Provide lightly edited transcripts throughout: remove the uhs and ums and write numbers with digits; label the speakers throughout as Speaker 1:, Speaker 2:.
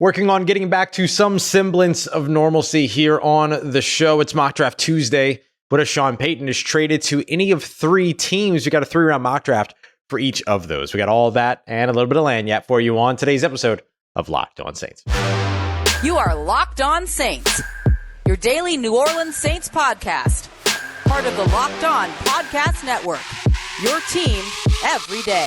Speaker 1: Working on getting back to some semblance of normalcy here on the show. It's Mock Draft Tuesday. What if Sean Payton is traded to any of three teams? We got a 3-round mock draft for each of those. We got all that and a little bit of lanyard for you on today's episode of Locked On Saints.
Speaker 2: You are Locked On Saints, your daily New Orleans Saints podcast. Part of the Locked On Podcast Network, your team every day.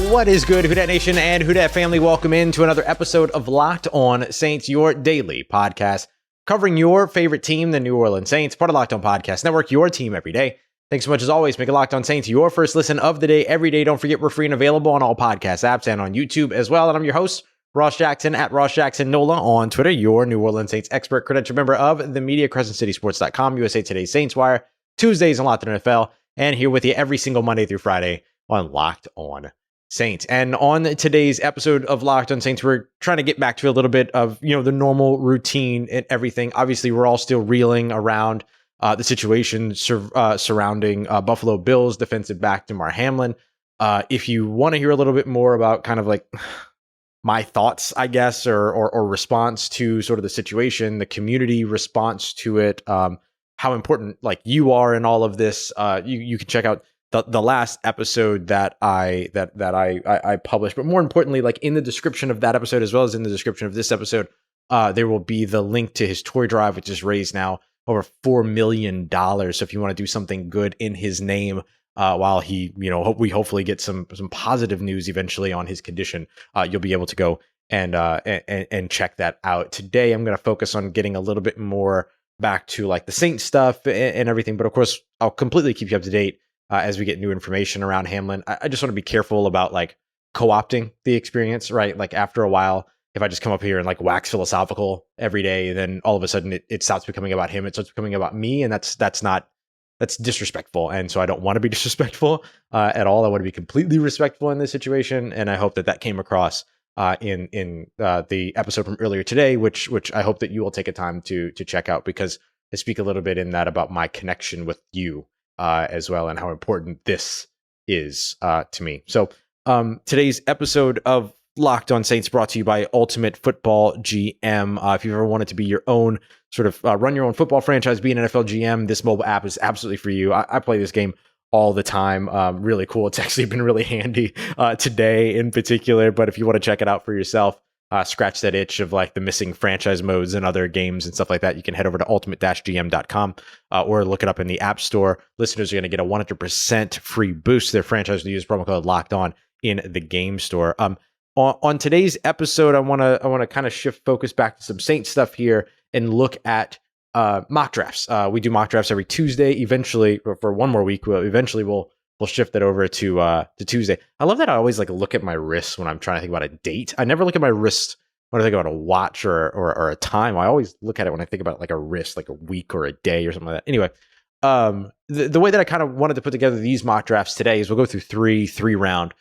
Speaker 1: What is good, Who Dat Nation and Who Dat family? Welcome into another episode of Locked On Saints, your daily podcast covering your favorite team, the New Orleans Saints, part of Locked On Podcast Network, your team every day. Thanks so much as always. Make it Locked On Saints your first listen of the day every day. Don't forget we're free and available on all podcast apps and on YouTube as well. And I'm your host, Ross Jackson at Ross Jackson Nola on Twitter, your New Orleans Saints expert, credential member of the media, CrescentCitySports.com, USA Today Saints Wire, Tuesdays on Locked On NFL, and here with you every single Monday through Friday on Locked On Saints. And on today's episode of Locked On Saints, we're trying to get back to a little bit of, the normal routine and everything. Obviously, we're all still reeling around the situation surrounding Buffalo Bills defensive back Damar Hamlin. If you want to hear a little bit more about kind of like my thoughts, I guess, or response to sort of the situation, the community response to it, how important like you are in all of this, you can check out the last episode that I published. But more importantly, like in the description of that episode, as well as in the description of this episode, there will be the link to his toy drive, which is raised now over $4 million. So if you want to do something good in his name, while he, we hopefully get some positive news eventually on his condition, you'll be able to go and check that out. Today, I'm going to focus on getting a little bit more back to like the Saints stuff and everything. But of course, I'll completely keep you up to date as we get new information around Hamlin. I just want to be careful about like co-opting the experience, right? Like after a while, if I just come up here and like wax philosophical every day, then all of a sudden it stops becoming about him. It starts becoming about me. And that's disrespectful. And so I don't want to be disrespectful at all. I want to be completely respectful in this situation. And I hope that came across in the episode from earlier today, which I hope that you will take a time to check out, because I speak a little bit in that about my connection with you as well, and how important this is to me. So today's episode of Locked On Saints brought to you by Ultimate Football GM. If you've ever wanted to be your own sort of run your own football franchise, be an NFL GM, this mobile app is absolutely for you. I play this game all the time. Really cool. It's actually been really handy today in particular. But if you want to check it out for yourself, scratch that itch of like the missing franchise modes and other games and stuff like that, you can head over to ultimate-gm.com or look it up in the App Store. Listeners are going to get a 100% free boost to their franchise with the use promo code Locked On in the game store. On today's episode, I want to kind of shift focus back to some Saints stuff here and look at mock drafts. We do mock drafts every Tuesday. Eventually, for one more week, we'll shift that over to Tuesday. I love that I always like look at my wrist when I'm trying to think about a date. I never look at my wrist when I think about a watch or a time. I always look at it when I think about like a wrist, like a week or a day or something like that. Anyway, the way that I kind of wanted to put together these mock drafts today is we'll go through three round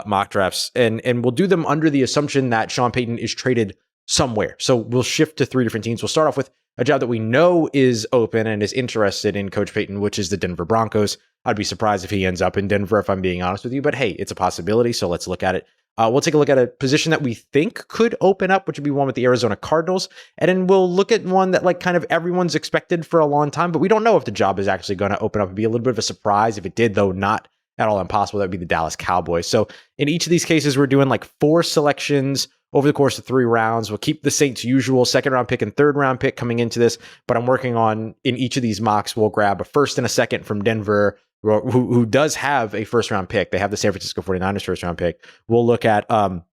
Speaker 1: mock drafts, and we'll do them under the assumption that Sean Payton is traded somewhere. So we'll shift to three different teams. We'll start off with a job that we know is open and is interested in Coach Payton, which is the Denver Broncos. I'd be surprised if he ends up in Denver, if I'm being honest with you, but hey, it's a possibility. So let's look at it. We'll take a look at a position that we think could open up, which would be one with the Arizona Cardinals. And then we'll look at one that like kind of everyone's expected for a long time, but we don't know if the job is actually going to open up. It'd be a little bit of a surprise if it did, though not at all impossible. That would be the Dallas Cowboys. So in each of these cases, we're doing like 4 selections over the course of 3 rounds. We'll keep the Saints' usual 2nd round pick and 3rd round pick coming into this, but I'm working on, in each of these mocks, we'll grab a 1st and a 2nd from Denver, who does have a 1st round pick. They have the San Francisco 49ers 1st round pick. We'll look at or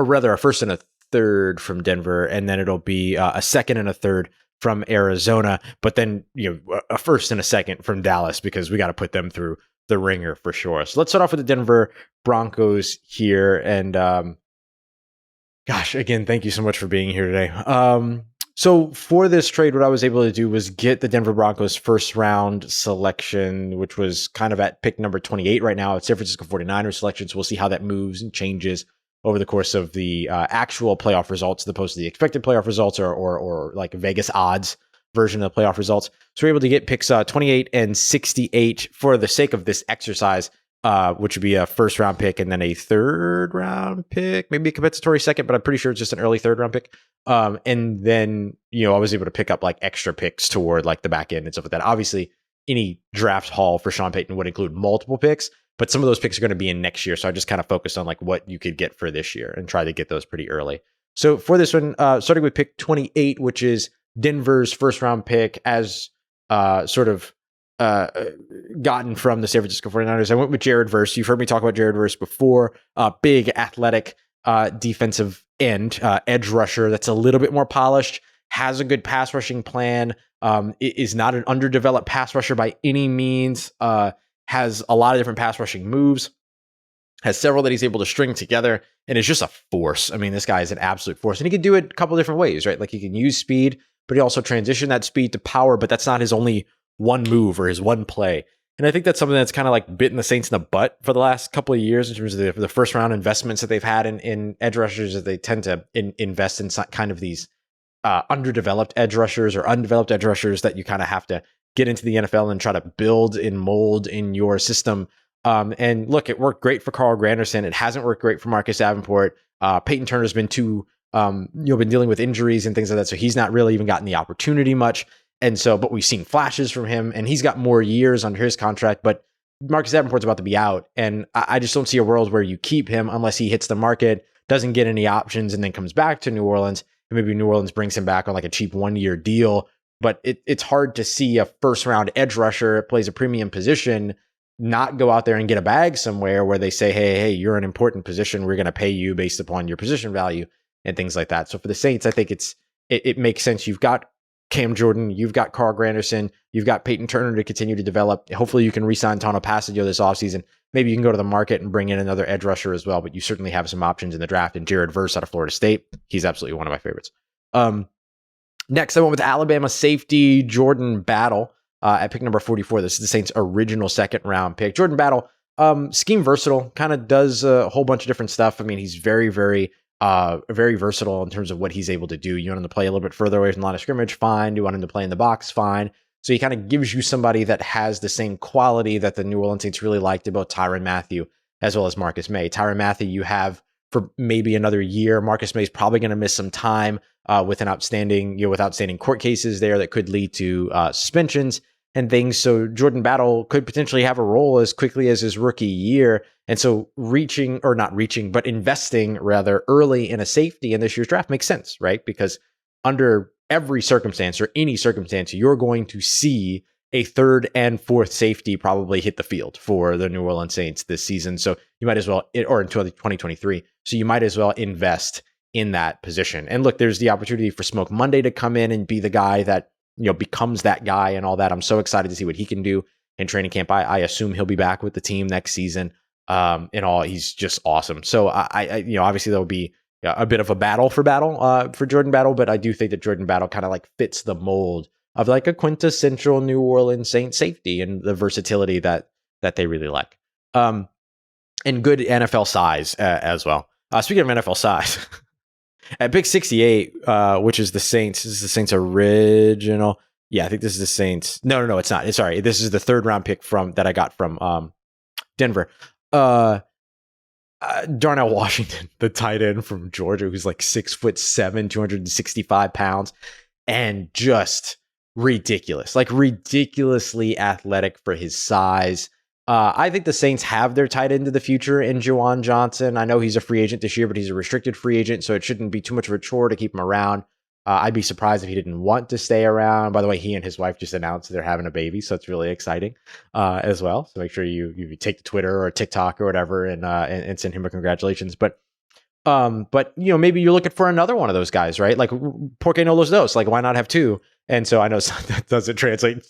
Speaker 1: rather a 1st and a 3rd from Denver, and then it'll be a 2nd and a 3rd from Arizona, but then a 1st and a 2nd from Dallas, because we got to put them through the ringer for sure. So let's start off with the Denver Broncos here. And gosh, again, thank you so much for being here today. So for this trade, what I was able to do was get the Denver Broncos 1st round selection, which was kind of at pick number 28 right now. It's San Francisco 49ers selection. So we'll see how that moves and changes over the course of the actual playoff results, as opposed to the expected playoff results or like Vegas odds version of the playoff results. So we're able to get picks 28 and 68 for the sake of this exercise, which would be a first round pick and then a third round pick, maybe a compensatory second, but I'm pretty sure it's just an early third round pick. And then, I was able to pick up like extra picks toward like the back end and stuff like that. Obviously, any draft haul for Sean Payton would include multiple picks, but some of those picks are going to be in next year. So I just kind of focused on like what you could get for this year and try to get those pretty early. So for this one, starting with pick 28, which is Denver's first round pick as gotten from the San Francisco 49ers. I went with Jared Verse. You've heard me talk about Jared Verse before. Big athletic defensive end, edge rusher that's a little bit more polished, has a good pass rushing plan, is not an underdeveloped pass rusher by any means, has a lot of different pass rushing moves, has several that he's able to string together, and is just a force. I mean, this guy is an absolute force, and he can do it a couple different ways, right? Like he can use speed, but he also transition that speed to power, but that's not his only one move or his one play. And I think that's something that's kind of like bitten the Saints in the butt for the last couple of years in terms of the first round investments that they've had in edge rushers, that they tend to invest in kind of these underdeveloped edge rushers or undeveloped edge rushers that you kind of have to get into the NFL and try to build and mold in your system. And look, it worked great for Carl Granderson. It hasn't worked great for Marcus Davenport. Peyton Turner's been been dealing with injuries and things like that. So he's not really even gotten the opportunity much. And so, but we've seen flashes from him, and he's got more years under his contract, but Marcus Davenport's about to be out. And I just don't see a world where you keep him unless he hits the market, doesn't get any options, and then comes back to New Orleans. And maybe New Orleans brings him back on like a cheap 1-year deal. But it's hard to see a first round edge rusher plays a premium position not go out there and get a bag somewhere where they say, hey, you're an important position. We're going to pay you based upon your position value and things like that. So for the Saints, I think it makes sense. You've got Cam Jordan, you've got Carl Granderson, you've got Peyton Turner to continue to develop. Hopefully you can re-sign Tano Passadio this offseason. Maybe you can go to the market and bring in another edge rusher as well, but you certainly have some options in the draft. And Jared Verse out of Florida State, he's absolutely one of my favorites. Next, I went with Alabama safety Jordan Battle at pick number 44. This is the Saints' original second round pick. Jordan Battle, scheme versatile, kind of does a whole bunch of different stuff. I mean, he's very, very versatile in terms of what he's able to do. You want him to play a little bit further away from the line of scrimmage, fine. You want him to play in the box, fine. So he kind of gives you somebody that has the same quality that the New Orleans Saints really liked about Tyrann Mathieu as well as Marcus May. Tyrann Mathieu you have for maybe another year. Marcus May is probably going to miss some time with outstanding court cases there that could lead to suspensions and things. So Jordan Battle could potentially have a role as quickly as his rookie year. And so investing rather early in a safety in this year's draft makes sense, right? Because under every circumstance or any circumstance, you're going to see a third and fourth safety probably hit the field for the New Orleans Saints this season. So you might as well, or in 2023. So you might as well invest in that position. And look, there's the opportunity for Smoke Monday to come in and be the guy that, becomes that guy and all that. I'm so excited to see what he can do in training camp. I assume he'll be back with the team next season. And all, he's just awesome. So I obviously there'll be a bit of a battle for Jordan Battle, but I do think that Jordan Battle kind of like fits the mold of like a quintessential New Orleans Saints safety and the versatility that they really like. And good NFL size as well. Speaking of NFL size, at pick 68, which is the Saints, this is the Saints original. Yeah, I think this is the Saints. No, it's not. Sorry, this is the third round pick that I got from Denver. Darnell Washington, the tight end from Georgia, who's like 6'7", 265 pounds, and just ridiculous, like ridiculously athletic for his size. I think the Saints have their tight end of the future in Juwan Johnson. I know he's a free agent this year, but he's a restricted free agent, so it shouldn't be too much of a chore to keep him around. I'd be surprised if he didn't want to stay around. By the way, he and his wife just announced they're having a baby, so it's really exciting as well. So make sure you take to Twitter or TikTok or whatever and send him a congratulations. But maybe you're looking for another one of those guys, right? Like, por qué no los dos? Like, why not have two? And so I know that doesn't translate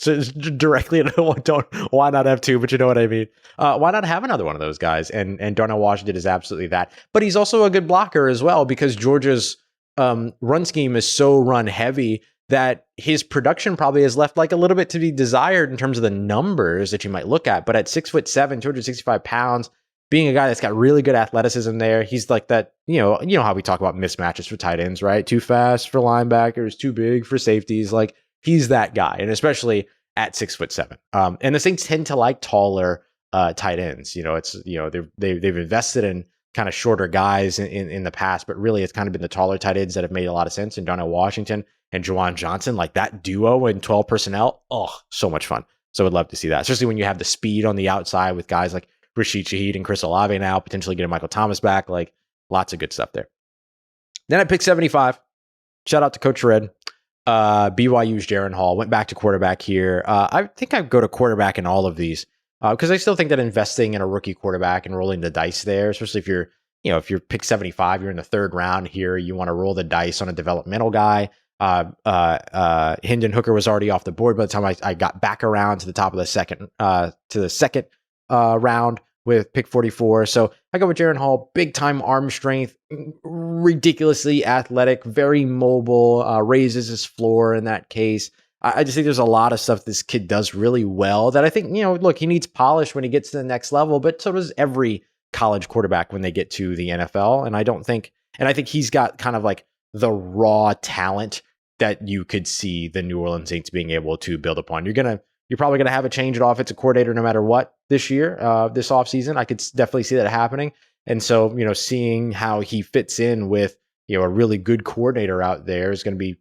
Speaker 1: directly into why not have two, but you know what I mean. Why not have another one of those guys? And Darnell Washington is absolutely that. But he's also a good blocker as well, because Georgia's run scheme is so run heavy that his production probably has left like a little bit to be desired in terms of the numbers that you might look at. But at 6'7", 265 pounds, being a guy that's got really good athleticism there, he's like that, you know how we talk about mismatches for tight ends, right? Too fast for linebackers, too big for safeties. Like, he's that guy, and especially at 6'7". And the Saints tend to like taller tight ends. They've invested in kind of shorter guys in the past, but really it's kind of been the taller tight ends that have made a lot of sense. And Darnell Washington and Juwan Johnson, like that duo in 12 personnel, so much fun. So I'd love to see that, especially when you have the speed on the outside with guys like Rashid Shaheed and Chris Olave now, potentially getting Michael Thomas back. Like lots of good stuff there. Then I picked 75. Shout out to Coach Red. BYU's Jaren Hall went back to quarterback here. I think I'd go to quarterback in all of these because I still think that investing in a rookie quarterback and rolling the dice there, especially if you're pick 75, you're in the third round here, you want to roll the dice on a developmental guy. Hendon Hooker was already off the board by the time I got back around to the top of the second round with pick 44. So I go with Jaren Hall, big time arm strength, ridiculously athletic, very mobile, raises his floor in that case. I just think there's a lot of stuff this kid does really well that I think, look, he needs polish when he gets to the next level, but so does every college quarterback when they get to the NFL. And I think he's got kind of like the raw talent that you could see the New Orleans Saints being able to build upon. You're probably going to have a change at offensive coordinator no matter what this year, this offseason. I could definitely see that happening. And so, seeing how he fits in with, a really good coordinator out there is going to be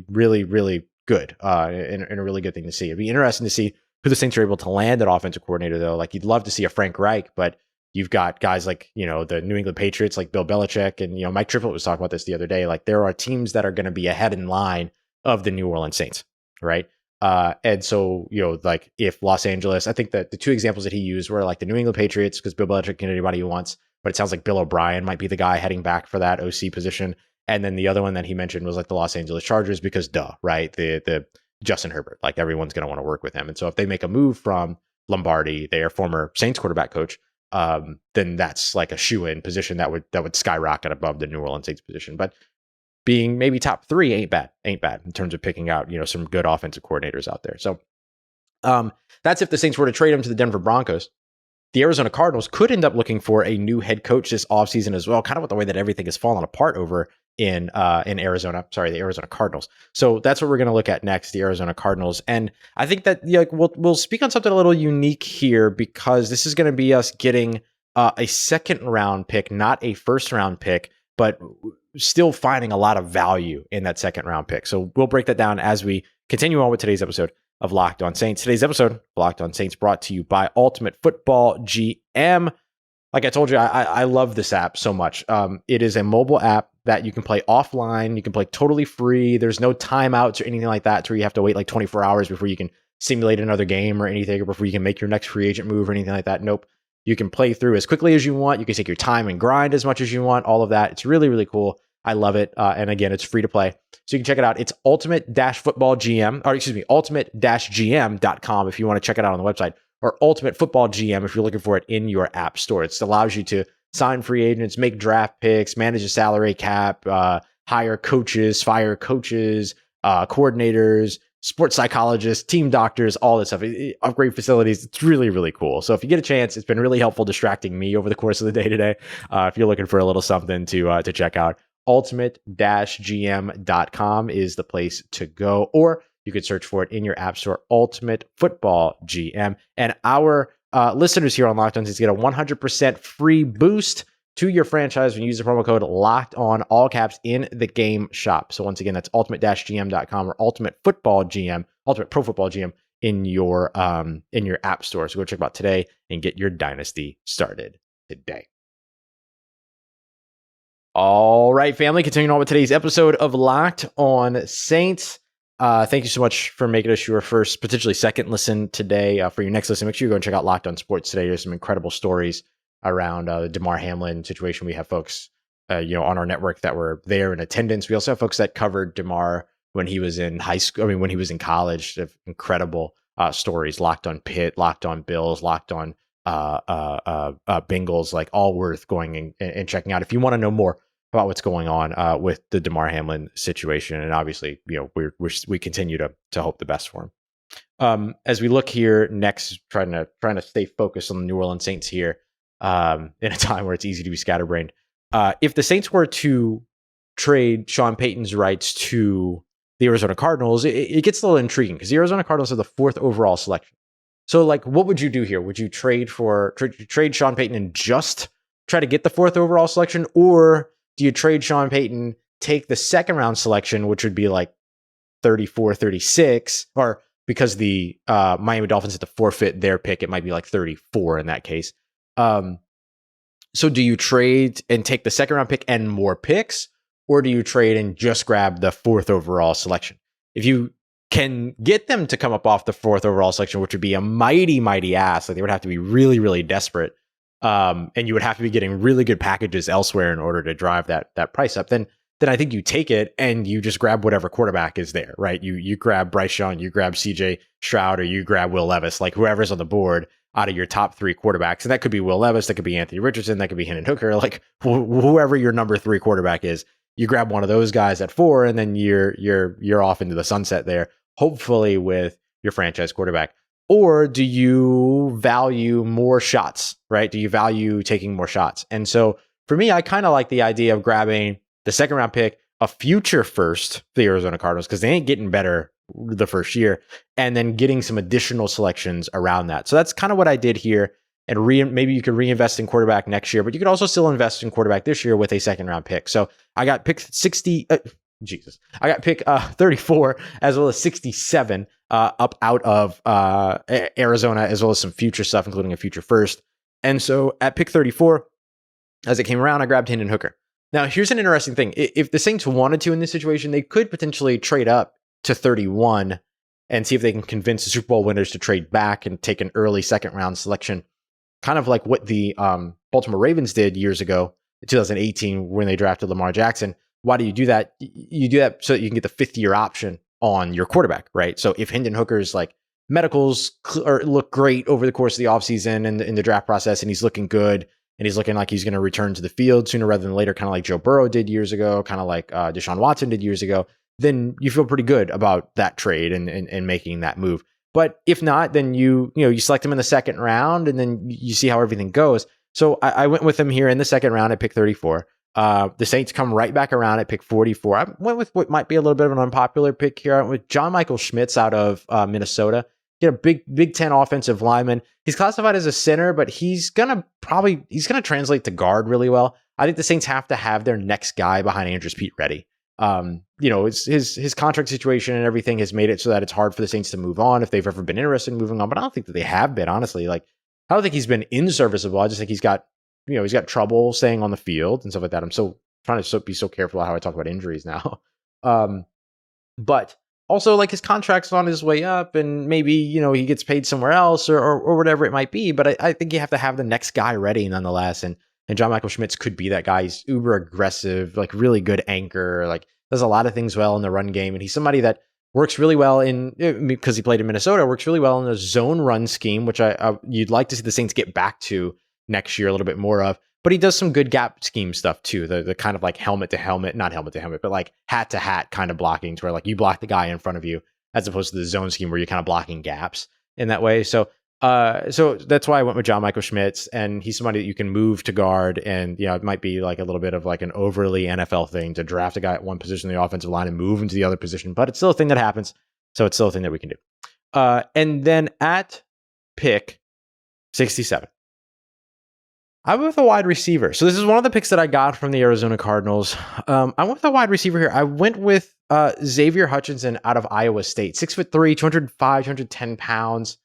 Speaker 1: really, really good and a really good thing to see. It'd be interesting to see who the Saints are able to land at offensive coordinator, though. Like, you'd love to see a Frank Reich, but you've got guys like, the New England Patriots, like Bill Belichick, and, Mike Triplett was talking about this the other day. Like, there are teams that are going to be ahead in line of the New Orleans Saints, right? And so, like if Los Angeles, I think that the two examples that he used were like the New England Patriots, because Bill Belichick can get anybody he wants, but it sounds like Bill O'Brien might be the guy heading back for that OC position. And then the other one that he mentioned was like the Los Angeles Chargers, because right? The Justin Herbert, like everyone's going to want to work with him. And so if they make a move from Lombardi, their former Saints quarterback coach, then that's like a shoe-in position that would skyrocket above the New Orleans Saints position. But being maybe top 3 ain't bad in terms of picking out, some good offensive coordinators out there. So that's if the Saints were to trade him to the Denver Broncos. The Arizona Cardinals could end up looking for a new head coach this offseason as well, kind of with the way that everything has fallen apart over in Arizona. Sorry, the Arizona Cardinals. So that's what we're going to look at next, the Arizona Cardinals. And I think that we'll speak on something a little unique here, because this is going to be us getting a second round pick, not a first round pick, but still finding a lot of value in that second round pick. So we'll break that down as we continue on with today's episode of Locked On Saints. Today's episode of Locked On Saints brought to you by Ultimate Football GM. Like I told you, I love this app so much. It is a mobile app that you can play offline. You can play totally free. There's no timeouts or anything like that to where you have to wait like 24 hours before you can simulate another game or anything, or before you can make your next free agent move or anything like that. Nope. You can play through as quickly as you want. You can take your time and grind as much as you want. All of that. It's really, really cool. I love it. And again, it's free to play. So you can check it out. It's ultimate-gm.com if you want to check it out on the website, or Ultimate Football GM if you're looking for it in your app store. It allows you to sign free agents, make draft picks, manage a salary cap, hire coaches, fire coaches, coordinators, sports psychologists, team doctors, all this stuff. Upgrade facilities. It's really, really cool. So if you get a chance, it's been really helpful distracting me over the course of the day today. If you're looking for a little something to check out, ultimate-gm.com is the place to go, or you could search for it in your app store, Ultimate Football GM. And our listeners here on Locked On Saints get a 100% free boost to your franchise when you use the promo code Locked On, all caps, in the game shop. So once again, that's ultimate-gm.com or Ultimate Football GM, Ultimate Pro Football GM in your app store. So go check them out today and get your dynasty started today. All right, family, continuing on with today's episode of Locked On Saints. Thank you so much for making us your first, potentially second listen today. For your next listen, make sure you go and check out Locked On Sports today. There's some incredible stories around the Damar Hamlin situation. We have folks, on our network that were there in attendance. We also have folks that covered Damar when he was in high school. When he was in college. Incredible stories. Locked On Pitt, Locked On Bills, Locked On Bengals, like all worth going and checking out if you want to know more about what's going on with the Damar Hamlin situation. And obviously, we continue to hope the best for him. As we look here next, trying to stay focused on the New Orleans Saints here, in a time where it's easy to be scatterbrained. If the Saints were to trade Sean Payton's rights to the Arizona Cardinals, it gets a little intriguing because the Arizona Cardinals are the 4th overall selection. So like, what would you do here? Would you trade Sean Payton and just try to get the 4th overall selection? Or do you trade Sean Payton, take the 2nd round selection, which would be like 34, 36, or because the Miami Dolphins had to forfeit their pick, it might be like 34 in that case. So do you trade and take the 2nd round pick and more picks? Or do you trade and just grab the 4th overall selection? If you can get them to come up off the 4th overall selection, which would be a mighty, mighty ass, like they would have to be really, really desperate. And you would have to be getting really good packages elsewhere in order to drive that price up. Then I think you take it and you just grab whatever quarterback is there, right? You grab Bryce Young, you grab CJ Stroud, or you grab Will Levis, like whoever's on the board out of your top 3 quarterbacks. And that could be Will Levis, that could be Anthony Richardson, that could be Hendon Hooker, like whoever your number 3 quarterback is. You grab one of those guys at 4, and then you're off into the sunset there, hopefully with your franchise quarterback. Or do you value more shots, right? Do you value taking more shots? And so for me, I kind of like the idea of grabbing the 2nd round pick, a future first for the Arizona Cardinals, because they ain't getting better the first year, and then getting some additional selections around that. So that's kind of what I did here. And maybe you could reinvest in quarterback next year, but you could also still invest in quarterback this year with a 2nd round pick. So I got pick 34 as well as 67 up out of Arizona, as well as some future stuff, including a future first. And so at pick 34, as it came around, I grabbed Hendon Hooker. Now, here's an interesting thing. If the Saints wanted to in this situation, they could potentially trade up to 31 and see if they can convince the Super Bowl winners to trade back and take an early 2nd round selection. Kind of like what the Baltimore Ravens did years ago, in 2018, when they drafted Lamar Jackson. Why do you do that? You do that so that you can get the 5th year option on your quarterback, right? So if Hendon Hooker's like medicals look great over the course of the offseason and in the draft process, and he's looking good, and he's looking like he's going to return to the field sooner rather than later, kind of like Joe Burrow did years ago, kind of like Deshaun Watson did years ago, then you feel pretty good about that trade and making that move. But if not, then you select him in the 2nd round, and then you see how everything goes. So I went with him here in the 2nd round at pick 34. The Saints come right back around at pick 44. I went with what might be a little bit of an unpopular pick here. I went with John Michael Schmitz out of Minnesota. He had a Big Ten offensive lineman. He's classified as a center, but he's gonna translate to guard really well. I think the Saints have to have their next guy behind Andrews Pete ready. It's his contract situation and everything has made it so that it's hard for the Saints to move on if they've ever been interested in moving on. But I don't think that they have been, honestly. Like, I don't think he's been inserviceable. I just think he's got trouble staying on the field and stuff like that. I'm so trying to be so careful how I talk about injuries now. But also, like, his contract's on his way up, and maybe, he gets paid somewhere else or whatever it might be. But I think you have to have the next guy ready nonetheless. And John Michael Schmitz could be that guy. He's uber aggressive, like really good anchor, like does a lot of things well in the run game. And he's somebody that works really well because he played in Minnesota, works really well in a zone run scheme, which you'd like to see the Saints get back to next year a little bit more of. But he does some good gap scheme stuff too. The kind of like helmet to helmet, not helmet to helmet, but like hat to hat kind of blocking, to where like you block the guy in front of you, as opposed to the zone scheme where you're kind of blocking gaps in that way. So that's why I went with John Michael Schmitz, and he's somebody that you can move to guard. And it might be like a little bit of like an overly NFL thing to draft a guy at one position in the offensive line and move him to the other position, but it's still a thing that happens. So it's still a thing that we can do. And then at pick 67, I went with a wide receiver. So this is one of the picks that I got from the Arizona Cardinals. I went with a wide receiver here. I went with Xavier Hutchinson out of Iowa State. 6'3", 205, 210 pounds.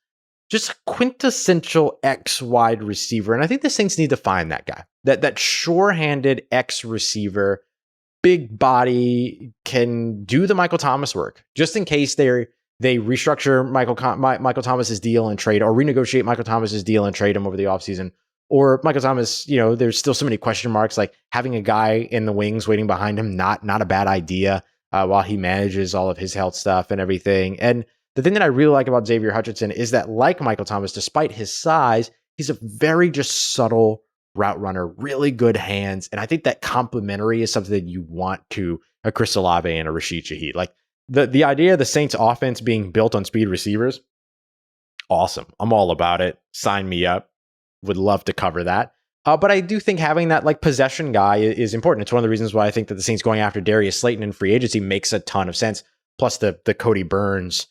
Speaker 1: Just a quintessential X wide receiver. And I think the Saints need to find that guy. That sure-handed X receiver, big body, can do the Michael Thomas work. Just in case they restructure Michael Thomas's deal and trade, or renegotiate Michael Thomas's deal and trade him over the offseason. Or Michael Thomas, there's still so many question marks, like having a guy in the wings waiting behind him, not a bad idea while he manages all of his health stuff and everything. And the thing that I really like about Xavier Hutchinson is that, like Michael Thomas, despite his size, he's a very just subtle route runner, really good hands. And I think that complementary is something that you want to a Chris Olave and a Rashid Shaheed. Like the idea of the Saints offense being built on speed receivers, awesome. I'm all about it. Sign me up. Would love to cover that. But I do think having that like possession guy is important. It's one of the reasons why I think that the Saints going after Darius Slayton in free agency makes a ton of sense. plus the Cody Burns,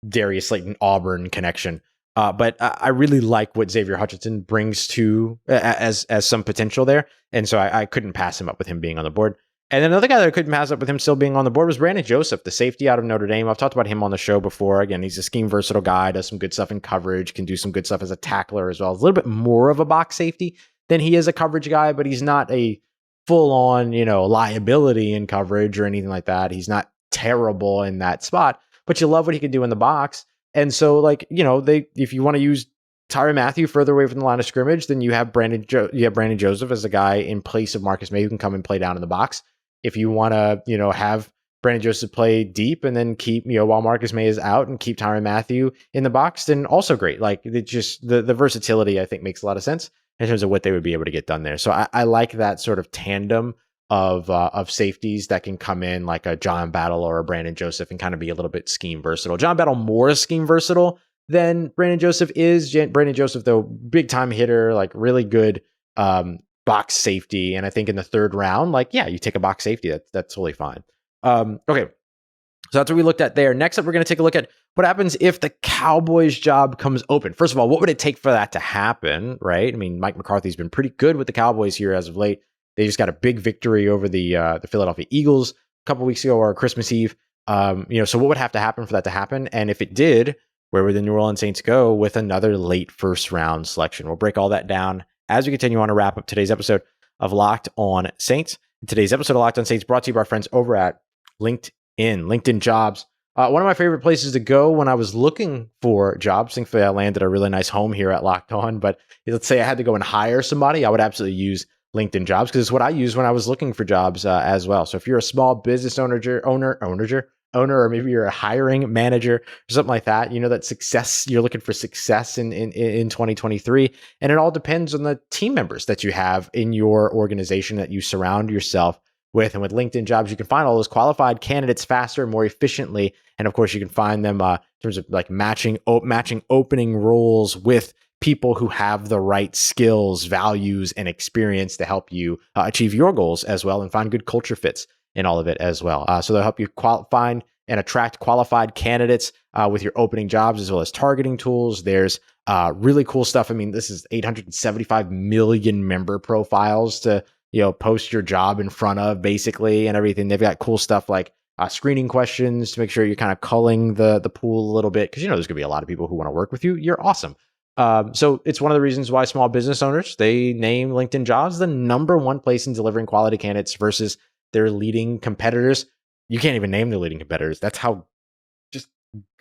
Speaker 1: Darius Slayton, Auburn connection. But I really like what Xavier Hutchinson brings to as some potential there. And so I couldn't pass him up with him being on the board. And then another guy that I couldn't pass up with him still being on the board was Brandon Joseph, the safety out of Notre Dame. I've talked about him on the show before. Again, he's a scheme versatile guy, does some good stuff in coverage, can do some good stuff as a tackler as well. He's a little bit more of a box safety than he is a coverage guy, but he's not a full-on, liability in coverage or anything like that. He's not terrible in that spot, but you love what he can do in the box. And so, if you want to use Tyrann Mathieu further away from the line of scrimmage, then you have Brandon Joseph as a guy in place of Marcus Maye who can come and play down in the box. If you want to, have Brandon Joseph play deep and then keep, while Marcus Maye is out and keep Tyrann Mathieu in the box, then also great. Like, it just the versatility, I think, makes a lot of sense in terms of what they would be able to get done there. So I like that sort of tandem of safeties that can come in like a John Battle or a Brandon Joseph and kind of be a little bit scheme versatile. John Battle more scheme versatile than Brandon Joseph is. Brandon Joseph, though, big time hitter, like really good box safety. And I think in the third round, you take a box safety. That's totally fine. Okay. So that's what we looked at there. Next up, we're going to take a look at what happens if the Cowboys job comes open. First of all, what would it take for that to happen, right? I mean, Mike McCarthy's been pretty good with the Cowboys here as of late. They just got a big victory over the Philadelphia Eagles a couple weeks ago, or Christmas Eve. So what would have to happen for that to happen? And if it did, where would the New Orleans Saints go with another late first round selection? We'll break all that down as we continue on to wrap up today's episode of Locked On Saints. Today's episode of Locked On Saints brought to you by our friends over at LinkedIn Jobs. One of my favorite places to go when I was looking for jobs. Thankfully, I landed a really nice home here at Locked On. But let's say I had to go and hire somebody, I would absolutely use LinkedIn Jobs because it's what I used when I was looking for jobs as well. So if you're a small business owner, or maybe you're a hiring manager or something like that, that success, you're looking for success in 2023. And it all depends on the team members that you have in your organization that you surround yourself with. And with LinkedIn Jobs, you can find all those qualified candidates faster and more efficiently. And of course, you can find them in terms of like matching opening roles with people who have the right skills, values, and experience to help you achieve your goals as well and find good culture fits in all of it as well. So they'll help you find and attract qualified candidates with your opening jobs, as well as targeting tools. There's really cool stuff. I mean, this is 875 million member profiles to post your job in front of, basically, and everything. They've got cool stuff like screening questions to make sure you're kind of culling the pool a little bit, because there's gonna be a lot of people who want to work with you. You're awesome. So it's one of the reasons why small business owners, they name LinkedIn Jobs the number one place in delivering quality candidates versus their leading competitors. You can't even name the leading competitors. That's how just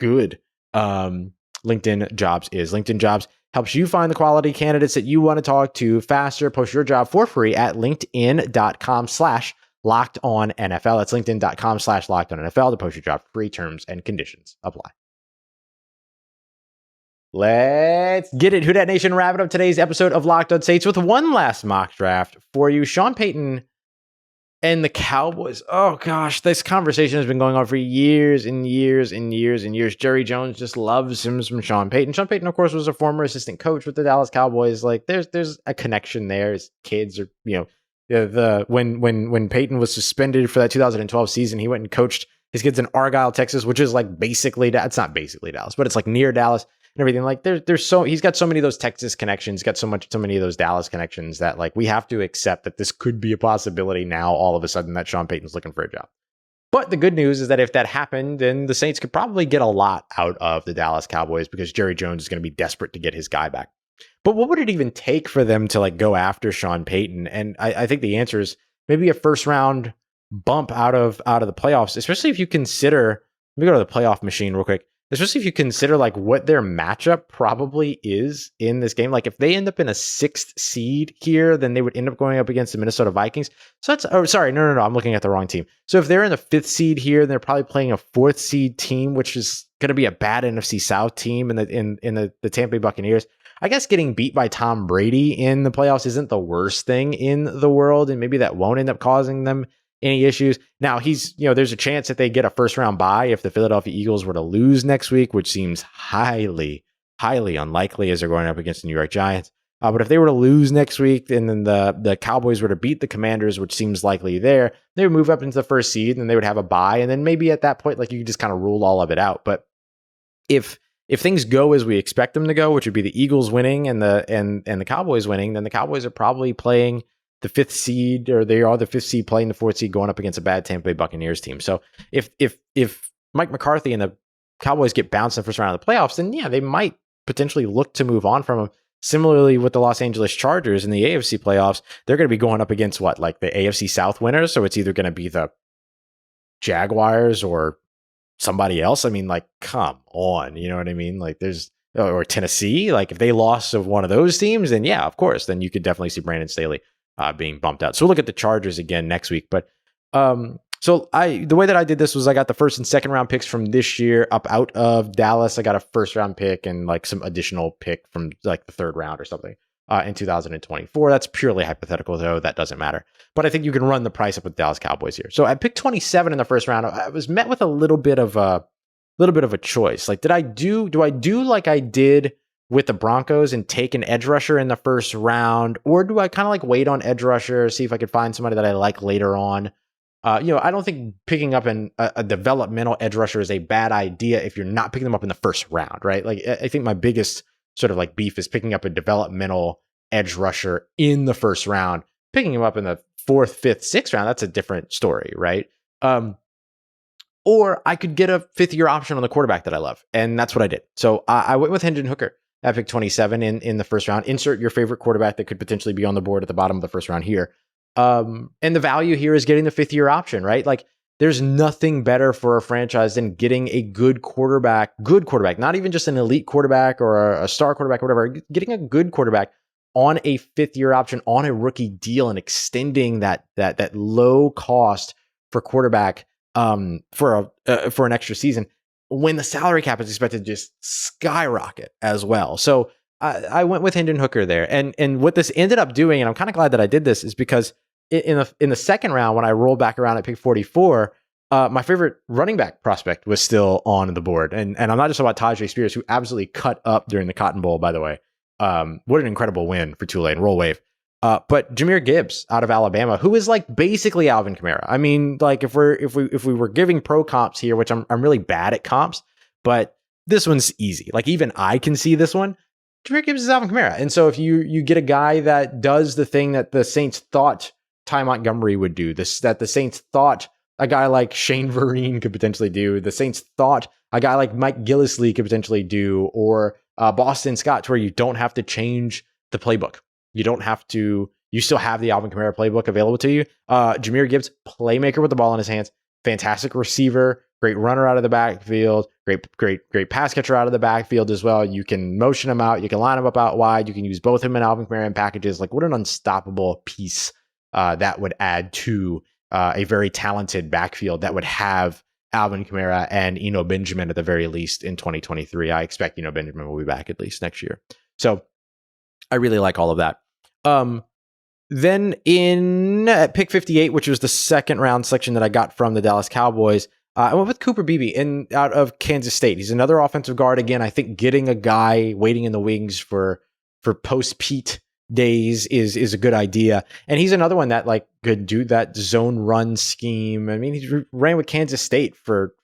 Speaker 1: good LinkedIn Jobs is. LinkedIn Jobs helps you find the quality candidates that you want to talk to faster. Post your job for free at linkedin.com/LockedOnNFL. That's linkedin.com/LockedOnNFL to post your job for free. Terms and conditions apply. Let's get it. Who Dat Nation, wrapping up today's episode of Locked On Saints with one last mock draft for you. Sean Payton and the Cowboys. Oh gosh, this conversation has been going on for years and years and years and years. Jerry Jones just loves him from Sean Payton. Sean Payton, of course, was a former assistant coach with the Dallas Cowboys. Like, there's a connection there. His kids are, when Payton was suspended for that 2012 season, he went and coached his kids in Argyle, Texas, which is like basically, it's not basically Dallas, but it's like near Dallas. And everything, like he's got so many of those Texas connections, got so many of those Dallas connections that like we have to accept that this could be a possibility now all of a sudden that Sean Payton's looking for a job. But the good news is that if that happened, then the Saints could probably get a lot out of the Dallas Cowboys because Jerry Jones is going to be desperate to get his guy back. But what would it even take for them to like go after Sean Payton? And I think the answer is maybe a first round bump out of the playoffs, especially if you consider, let me go to the playoff machine real quick. Especially if you consider like what their matchup probably is in this game. Like if they end up in a 6th seed here, then they would end up going up against the Minnesota Vikings. So that's, no. I'm looking at the wrong team. So if they're in the 5th seed here, then they're probably playing a 4th seed team, which is going to be a bad NFC South team in the Tampa Bay Buccaneers. I guess getting beat by Tom Brady in the playoffs isn't the worst thing in the world. And maybe that won't end up causing them any issues. Now there's a chance that they get a first round bye if the Philadelphia Eagles were to lose next week, which seems highly, highly unlikely as they're going up against the New York Giants. But if they were to lose next week and then the Cowboys were to beat the Commanders, which seems likely there, they would move up into the first seed and they would have a bye. And then maybe at that point, like you could just kind of rule all of it out. But if things go as we expect them to go, which would be the Eagles winning and the Cowboys winning, then the Cowboys are probably playing the 5th seed, or they are the 5th seed playing the 4th seed going up against a bad Tampa Bay Buccaneers team. So if Mike McCarthy and the Cowboys get bounced in the first round of the playoffs, then yeah, they might potentially look to move on from him. Similarly with the Los Angeles Chargers in the AFC playoffs, they're going to be going up against like the AFC South winners. So it's either going to be the Jaguars or somebody else. I mean, like, come on, you know what I mean? Like or Tennessee, like if they lost of one of those teams, then yeah, of course, then you could definitely see Brandon Staley being bumped out. So we'll look at the Chargers again next week. But so the way that I did this was I got the 1st and 2nd round picks from this year up out of Dallas. I got a 1st round pick and like some additional pick from like the 3rd round or something in 2024. That's purely hypothetical though. That doesn't matter. But I think you can run the price up with Dallas Cowboys here. So I picked 27 in the 1st round. I was met with a little bit of a choice. Like, do I do like I did with the Broncos and take an edge rusher in the 1st round, or do I kind of like wait on edge rusher, see if I could find somebody that I like later on? I don't think picking up a developmental edge rusher is a bad idea if you're not picking them up in the 1st round, right? Like, I think my biggest sort of like beef is picking up a developmental edge rusher in the 1st round. Picking him up in the 4th, 5th, 6th round, that's a different story, right? Or I could get a 5th-year option on the quarterback that I love, and that's what I did. So I went with Hendon Hooker at pick 27 in the 1st round. Insert your favorite quarterback that could potentially be on the board at the bottom of the 1st round here. And the value here is getting the 5th-year option, right? Like, there's nothing better for a franchise than getting a good quarterback, not even just an elite quarterback or a star quarterback or whatever, getting a good quarterback on a 5th-year option on a rookie deal and extending that low cost for quarterback for an extra season when the salary cap is expected to just skyrocket as well. So I went with Hendon Hooker there. And what this ended up doing, and I'm kind of glad that I did this, is because in the 2nd round, when I rolled back around at pick 44, my favorite running back prospect was still on the board. And I'm not just about Tajay Spears, who absolutely cut up during the Cotton Bowl, by the way. What an incredible win for Tulane. Roll wave. But Jahmyr Gibbs out of Alabama, who is like basically Alvin Kamara. I mean, like if we were giving pro comps here, which I'm really bad at comps, but this one's easy. Like even I can see this one. Jahmyr Gibbs is Alvin Kamara. And so if you get a guy that does the thing that the Saints thought Ty Montgomery would do, that the Saints thought a guy like Shane Vereen could potentially do, the Saints thought a guy like Mike Gillislee could potentially do, or Boston Scott, to where you don't have to change the playbook. You still have the Alvin Kamara playbook available to you. Jahmyr Gibbs, playmaker with the ball in his hands, fantastic receiver, great runner out of the backfield, great pass catcher out of the backfield as well. You can motion him out. You can line him up out wide. You can use both him and Alvin Kamara in packages. Like, what an unstoppable piece that would add to a very talented backfield that would have Alvin Kamara and Eno Benjamin at the very least in 2023. I expect Eno Benjamin will be back at least next year. So I really like all of that. Then at pick 58, which was the 2nd round selection that I got from the Dallas Cowboys, I went with Cooper Beebe out of Kansas State. He's another offensive guard. Again, I think getting a guy waiting in the wings for post-Pete days is a good idea. And he's another one that like could do that zone run scheme. I mean, he ran with Kansas State for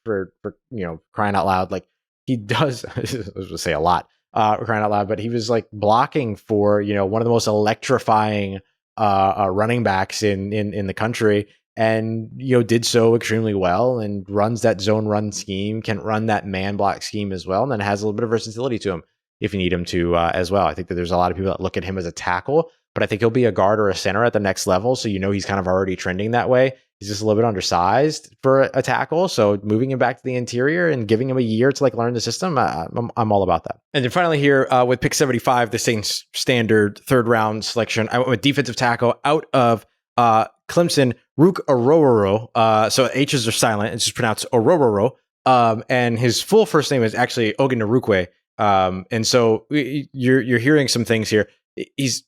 Speaker 1: crying out loud. Like he does, I was going to say a lot, crying out loud, but he was like blocking for, one of the most electrifying running backs in the country, and did so extremely well, and runs that zone run scheme, can run that man block scheme as well, and then has a little bit of versatility to him if you need him to as well. I think that there's a lot of people that look at him as a tackle, but I think he'll be a guard or a center at the next level. So he's kind of already trending that way. He's just a little bit undersized for a tackle. So moving him back to the interior and giving him a year to like learn the system, I'm all about that. And then finally here with pick 75, the Saints standard 3rd round selection, I went with defensive tackle out of Clemson, Orhorhoro. So H's are silent. It's just pronounced Orhorhoro. And his full first name is actually Ogunarukwe. And so you're hearing some things here. He's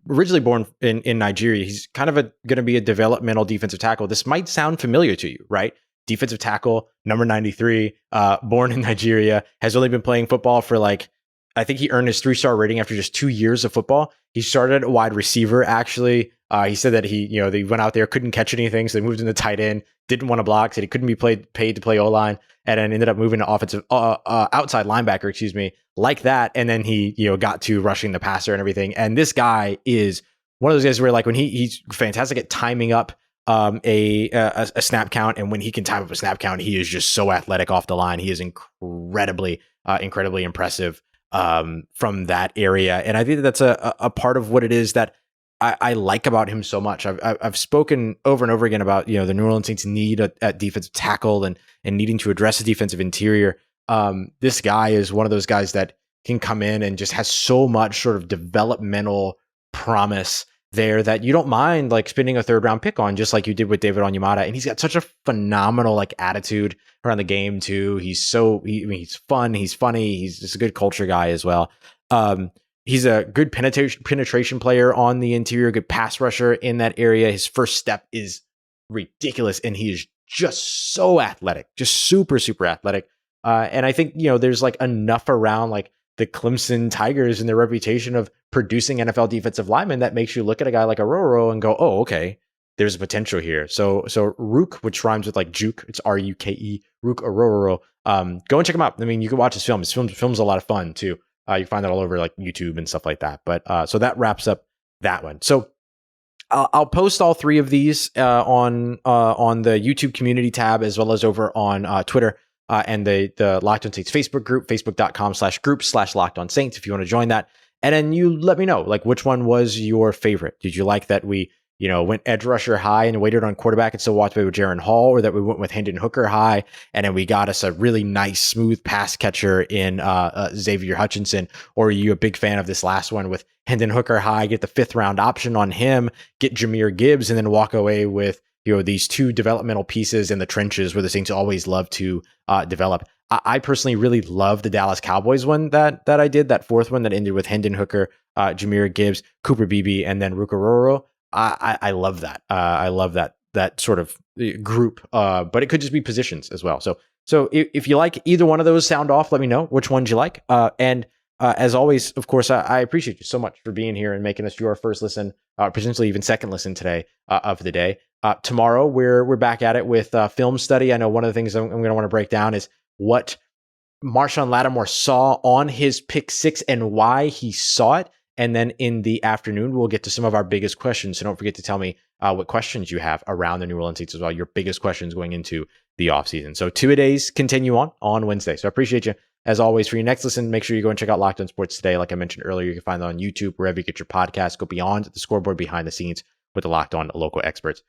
Speaker 1: originally born in Nigeria. He's kind of going to be a developmental defensive tackle. This might sound familiar to you, right? Defensive tackle, number 93, born in Nigeria, has only been playing football for like I think he earned his 3-star rating after just 2 years of football. He started at wide receiver, actually. He said that they went out there, couldn't catch anything, so they moved him to tight end, didn't want to block, said he couldn't be paid to play O-line, and then ended up moving to offensive outside linebacker, like that. And then he, got to rushing the passer and everything. And this guy is one of those guys where, like, when he's fantastic at timing up a snap count, and when he can time up a snap count, he is just so athletic off the line. He is incredibly impressive from that area. And I think that's a part of what it is that I like about him so much. I've spoken over and over again about, the New Orleans Saints need at defensive tackle and needing to address the defensive interior. This guy is one of those guys that can come in and just has so much sort of developmental promise there that you don't mind like spending a 3rd-round pick on, just like you did with David Onyemata. And he's got such a phenomenal like attitude around the game too. He's fun, he's funny, he's just a good culture guy as well. He's a good penetration player on the interior, good pass rusher in that area. His first step is ridiculous, and he is just so athletic, just super, super athletic. And I think, there's like enough around like the Clemson Tigers and their reputation of producing NFL defensive linemen that makes you look at a guy like Orhorhoro and go, oh, okay, there's a potential here. So Rook, which rhymes with like juke, it's Ruke, Rook Orhorhoro. Go and check him out. I mean, you can watch his film. His film's a lot of fun too. You can find that all over like YouTube and stuff like that. But so that wraps up that one. So I'll post all 3 of these on the YouTube community tab, as well as over on Twitter and the Locked On Saints Facebook group, facebook.com/group/Locked On Saints, if you want to join that. And then you let me know, like, which one was your favorite? Did you like that we, went edge rusher high and waited on quarterback and still walked away with Jaron Hall, or that we went with Hendon Hooker high and then we got us a really nice, smooth pass catcher in Xavier Hutchinson? Or are you a big fan of this last one with Hendon Hooker high, get the 5th-round option on him, get Jameer Gibbs, and then walk away with, these 2 developmental pieces in the trenches where the Saints always love to develop? I personally really love the Dallas Cowboys one that I did, that 4th one that ended with Hendon Hooker, Jameer Gibbs, Cooper Beebe, and then Orhorhoro. I love that. I love that sort of group, but it could just be positions as well. So if you like either one of those sound off, let me know which ones you like. And as always, of course, I appreciate you so much for being here and making us your first listen, potentially even second listen today of the day. Tomorrow, we're back at it with film study. I know one of the things I'm going to want to break down is what Marshawn Lattimore saw on his pick 6 and why he saw it. And then in the afternoon, we'll get to some of our biggest questions. So don't forget to tell me what questions you have around the New Orleans Saints as well, your biggest questions going into the offseason. So 2-a-days continue on Wednesday. So I appreciate you. As always, for your next listen, make sure you go and check out Locked On Sports Today. Like I mentioned earlier, you can find that on YouTube, wherever you get your podcasts. Go beyond the scoreboard, behind the scenes with the Locked On local experts.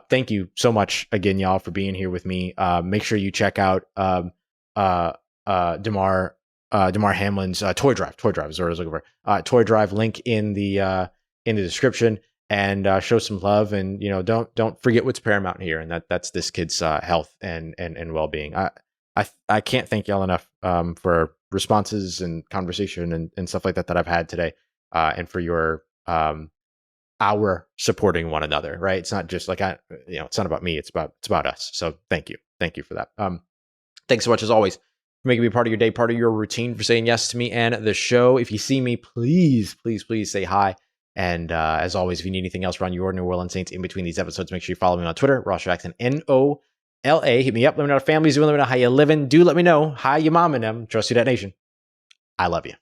Speaker 1: Thank you so much again, y'all, for being here with me. Make sure you check out Damar Hamlin's Toy Drive is what I was looking for. Toy Drive link in the description, and show some love, and don't forget what's paramount here, and that's this kid's health and well-being. I can't thank y'all enough for responses and conversation and stuff like that I've had today, and for your our supporting one another. Right? It's not just like it's not about me. It's about us. So thank you for that. Thanks so much as always for making me part of your day, part of your routine, for saying yes to me and the show. If you see me, please say hi. And as always, if you need anything else around your New Orleans Saints in between these episodes, make sure you follow me on Twitter, Ross Jackson, NOLA. Hit me up. Let me know how families doing. Let me know how you living. Do let me know how your mom and them. Trust you, that nation. I love you.